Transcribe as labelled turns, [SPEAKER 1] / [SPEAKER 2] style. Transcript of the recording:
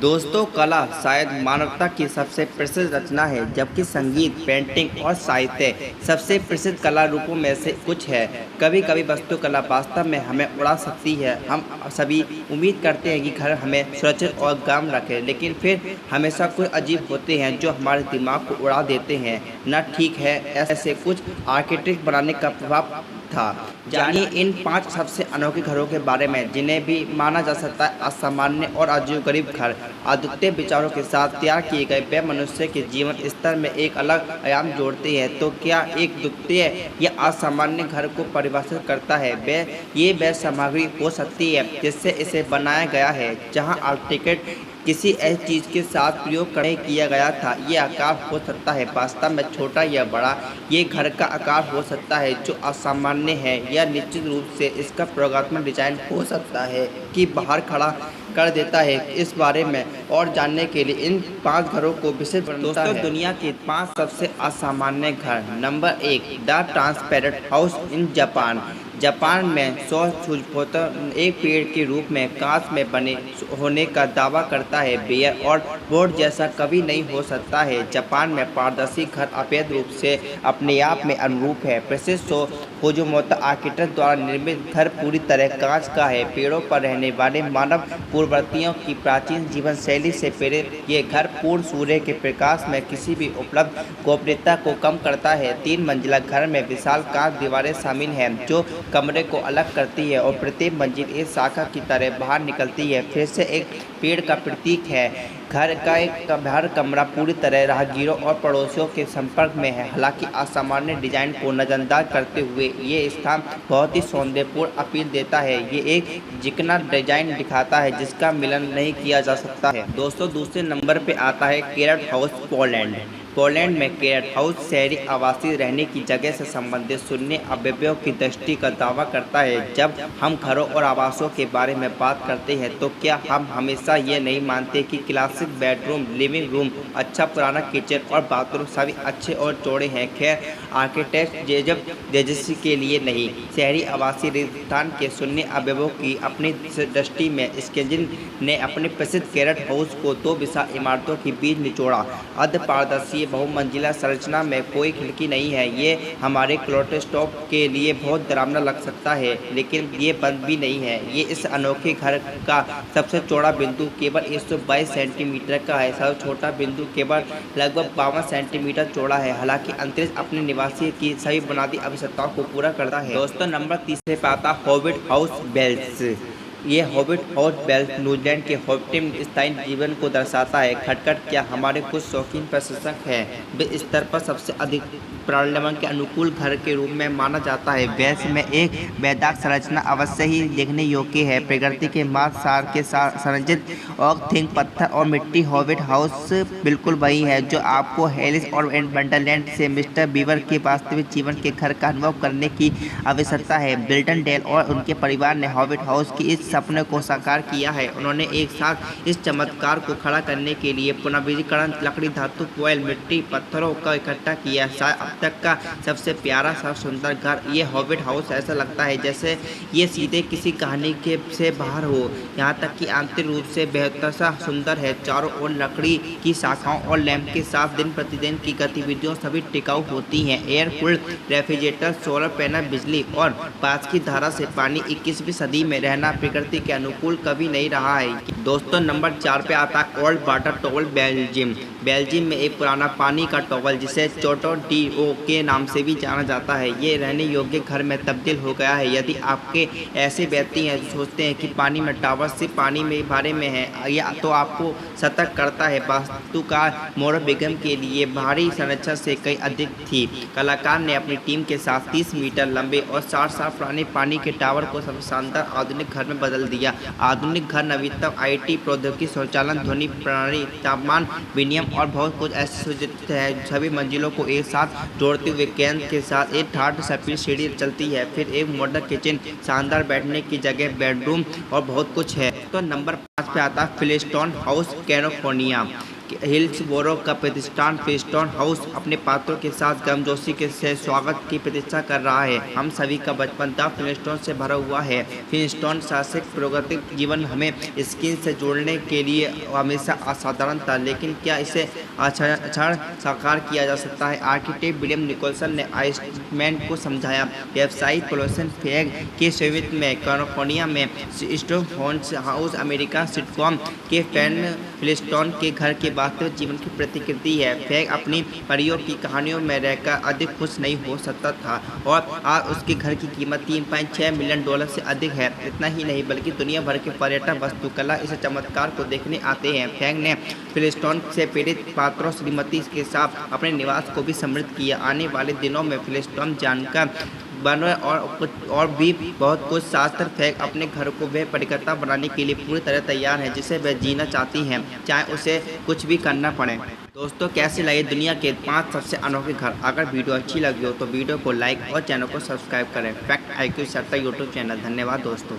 [SPEAKER 1] दोस्तों, कला शायद मानवता की सबसे प्रसिद्ध रचना है, जबकि संगीत, पेंटिंग और साहित्य सबसे प्रसिद्ध कला रूपों में से कुछ है। कभी कभी वास्तुकला वास्तव में हमें उड़ा सकती है। हम सभी उम्मीद करते हैं कि घर हमें सुरक्षित और गर्म रखे, लेकिन फिर हमेशा कुछ अजीब होते हैं जो हमारे दिमाग को उड़ा देते हैं। न ठीक है, ऐसे कुछ आर्किटेक्ट बनाने का प्रभाव था। जानिए इन 5 सबसे अनोखे घरों के बारे में जिन्हें भी माना जा सकता है असामान्य और अजीबोगरीब घर। अद्वितीय विचारों के साथ तैयार किए गए वे मनुष्य के जीवन स्तर में एक अलग आयाम जोड़ते हैं। तो क्या एक द्वितीय या असामान्य घर को परिभाषित करता है? वह सामग्री हो सकती है जिससे इसे बनाया गया है, जहाँ आर्किटेक्ट किसी ऐसी चीज़ के साथ प्रयोग करने किया गया था। ये आकार हो सकता है वास्तव में छोटा या बड़ा। ये घर का आकार हो सकता है जो असामान्य है, या निश्चित रूप से इसका प्रयोगात्मक डिजाइन हो सकता है कि बाहर खड़ा कर देता है। इस बारे में और जानने के लिए इन 5 घरों को विशेष बनता है। दुनिया के 5 सबसे असामान्य घर। Number 1, the transparent house in Japan. Japan में शौचूपोत्तर एक पेड़ के रूप में कांच में बने होने का दावा करता है। बेयर और बोर्ड जैसा कभी नहीं हो सकता है। जापान में पारदर्शी घर अवैध रूप से अपने आप में अनुरूप है। प्रसिद्ध फुजिमोतो आर्किटेक्ट द्वारा निर्मित घर पूरी तरह कांच का है। पेड़ों पर रहने वाले मानव पूर्ववर्तियों की प्राचीन जीवन शैली से प्रेरित ये घर पूर्ण सूर्य के प्रकाश में किसी भी उपलब्ध गोपनीयता को कम करता है। 3 मंजिला घर में विशाल कांच दीवारें शामिल हैं जो कमरे को अलग करती है, और प्रत्येक मंजिल एक शाखा की तरह बाहर निकलती है। फिर से एक पेड़ का प्रतीक है। घर का हर कमरा पूरी तरह राहगीरों और पड़ोसियों के संपर्क में है। हालांकि असामान्य डिजाइन को नजरअंदाज करते हुए ये स्थान बहुत ही सौंदर्यपूर्ण अपील देता है। ये एक चिकना डिजाइन दिखाता है जिसका मिलन नहीं किया जा सकता है। दोस्तों, दूसरे नंबर पे आता है कैरेट हाउस, पोलैंड। पोलैंड में कैरेट हाउस शहरी आवासीय रहने की जगह से संबंधित शून्य अवयवों की दृष्टि का दावा करता है। जब हम घरों और आवासों के बारे में बात करते हैं तो क्या हम हमेशा ये नहीं मानते कि क्लासिक बेडरूम, लिविंग रूम, अच्छा पुराना किचन और बाथरूम सभी अच्छे और चौड़े हैं? खैर, आर्किटेक्ट जेजब जेजेसी के लिए नहीं, शहरी आवासीय स्थान के शून्य अवयवों की अपनी दृष्टि में स्केजिन ने अपने प्रसिद्ध कैरेट हाउस को 2 विशाल इमारतों के बीच निचोड़ा। अर्ध पारदर्शी बहुमंजिला संरचना में कोई खिड़की नहीं है। ये हमारे क्लोस्ट्रोफोब के लिए बहुत डरावना लग सकता है, लेकिन ये बंद भी नहीं है। ये इस अनोखे घर का सबसे चौड़ा बिंदु केवल 122 सेंटीमीटर का है। सबसे छोटा बिंदु केवल लगभग 52 सेंटीमीटर चौड़ा है। हालांकि अंतरिक्ष अपने निवासी की सभी बुनियादी आवश्यकताओं को पूरा करता है। दोस्तों, नंबर 3 पे आता हॉबिट हाउस, वेल्स। ये हॉबिट हाउस वेल्स न्यूजीलैंड के हॉबिटिंग स्थायी जीवन को दर्शाता है। खटखट क्या हमारे कुछ शौकीन प्रशंसक हैं वे स्तर पर सबसे अधिक पर्यावरण के अनुकूल घर के रूप में माना जाता है। वेल्स में एक बेदाग संरचना अवश्य ही देखने योग्य है। प्रकृति के मार्ग सार के साथ संरचित ओक, थिंक, पत्थर और मिट्टी। हॉबिट हाउस बिल्कुल वही है जो आपको हेलिस और वंडरलैंड से मिस्टर बीवर के वास्तविक जीवन के घर का अनुभव करने की आवश्यकता है। बिल्टन डेल और उनके परिवार ने हॉबिट हाउस की इस सपने को साकार किया है। उन्होंने एक साथ इस चमत्कार को खड़ा करने के लिए पुनर्नवीनीकरण, लकड़ी, धातु, कोयल, मिट्टी, पत्थरों का इकट्ठा किया। शायद अब तक का सबसे प्यारा सा सुंदर घर। ये हॉबिट हाउस ऐसा लगता है जैसे ये सीधे किसी कहानी के से बाहर हो। यहाँ तक कि आंतरिक रूप से बेहतर सा सुंदर है। चारों ओर लकड़ी की शाखाओं और लैंप के साथ दिन प्रतिदिन की गतिविधियों सभी टिकाऊ होती हैं। Air cooled refrigerator, solar panel, बिजली और पास की धारा से पानी। 21वीं सदी में रहना प्रकृति के अनुकूल कभी नहीं रहा है। दोस्तों, नंबर 4 पे आता है old water towel, Belgium. Belgium में एक पुराना पानी का टॉवल जिसे चोटो डी ओ के नाम से भी जाना जाता है, ये रहने योग्य घर में तब्दील हो गया है। यदि आपके ऐसे व्यक्ति हैं जो सोचते हैं कि पानी में टावर सिर्फ पानी में बारे में है, या तो आपको सतर्क करता है। वास्तुकार मोरबिगम के लिए भारी संरचना से कई अधिक थी। कलाकार ने अपनी टीम के साथ 30 मीटर लंबे और 60 साल पुराने पानी के टावर को सबसे शानदार आधुनिक घर में बदल दिया। आधुनिक घर नवीनतम आईटी प्रौद्योगिकी, स्वचालन, ध्वनि प्रणाली, तापमान विनियमन और बहुत कुछ ऐसे सुसज्जित है। सभी मंजिलों को एक साथ जोड़ते हुए केंद्र के साथ एक ठाठ सफेद सीढ़ी चलती है। फिर एक मॉडर्न किचन, शानदार बैठने की जगह, बेडरूम और बहुत कुछ है। तो नंबर 5 पे आता है फिलिस्टोन हाउस, कैलिफोर्निया। हिल्सबोरो का प्रतिष्ठान फ्लिंटस्टोन हाउस अपने पात्रों के साथ गर्मजोशी के से स्वागत की प्रतीक्षा कर रहा है। हम सभी का बचपन द फ्लिंटस्टोन से भरा हुआ है। फ्लिंटस्टोन शासक प्राकृतिक जीवन हमें स्क्रीन से जोड़ने के लिए हमेशा असाधारण था, लेकिन क्या इसे क्षण साकार किया जा सकता है? आर्किटेक्ट विलियम निकोलसन ने आइसलैंड को समझाया। व्यावसायिक प्रोडक्शन फेग के स्वामित्व में कैलिफोर्निया में स्टोनहॉर्न हाउस अमेरिकन सिटकॉम के फैन फ्लिंटस्टोन के घर के वास्तविक जीवन की प्रतिकृति है। फेग अपनी परियों की कहानियों में रहकर अधिक खुश नहीं हो सकता था और आज उसके घर की कीमत $3.6 मिलियन से अधिक है। इतना ही नहीं बल्कि दुनिया भर के पर्यटक वास्तुकला इस चमत्कार को देखने आते हैं। फेग ने फ्लिंटस्टोन से पीड़ित पात्रों श्रीमती के साथ अपने निवास को भी समृद्ध किया। आने वाले दिनों में फ्लिंटस्टोन जानकर बने और भी बहुत कुछ शास्त्र फेग अपने घर को वह परिकल्पना बनाने के लिए पूरी तरह तैयार है जिसे वह जीना चाहती हैं, चाहे उसे कुछ भी करना पड़े। दोस्तों, कैसे लगे दुनिया के 5 सबसे अनोखे घर? अगर वीडियो अच्छी लगी हो तो वीडियो को लाइक और चैनल को सब्सक्राइब करें। Fact IQ sir YouTube channel. धन्यवाद दोस्तों।